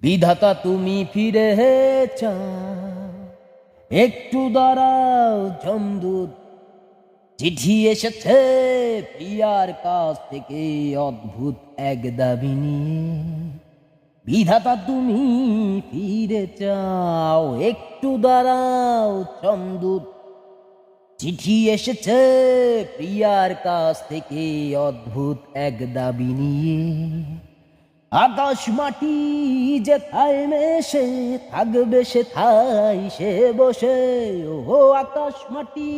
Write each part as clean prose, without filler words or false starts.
বিধাতা তুমি ফিরে চাও, একটু দাঁড়াও যমদূত। চিঠি এসেছে প্রিয়ার কাছ থেকে অদ্ভুত এক দাবি নিয়ে। বিধাতা তুমি ফিরে চাও, একটু দাঁড়াও যমদূত। চিঠি এসেছে প্রিয়ার কাছ থেকে অদ্ভুত এক দাবি নিয়ে। আকাশ মাটি যেথায় মেশে থাকবে সেথায় সে বসে। ও আকাশ মাটি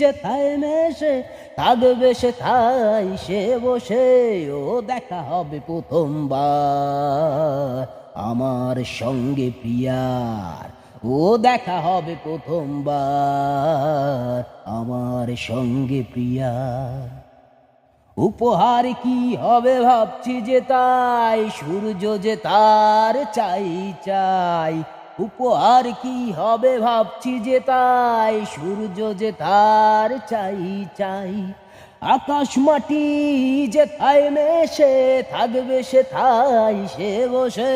যেথায় মেশে থাকবে সেথায় সে বসে। ও দেখা হবে প্রথমবার আমার সঙ্গে প্রিয়ার। ও দেখা হবে প্রথমবার আমার সঙ্গে প্রিয়ার। উপহার কি হবে ভাবছি যে তাই, সূর্য যে তার চাই চাই। উপহার কি হবে ভাবছি যে তাই, সূর্য যে তার চাই চাই। আকাশ মাটি যেথায় মেশে থাকবে সেথায় সে বসে।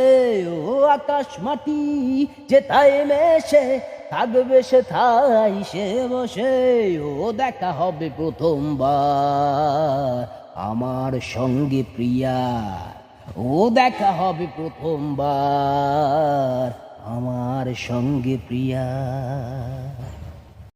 ও আকাশ মাটি যেথায় মেশে থাকবে সেথায় সে বসে। ও দেখা হবে প্রথমবার আমার সঙ্গে প্রিয়ার। ও দেখা হবে প্রথমবার আমার সঙ্গে প্রিয়ার।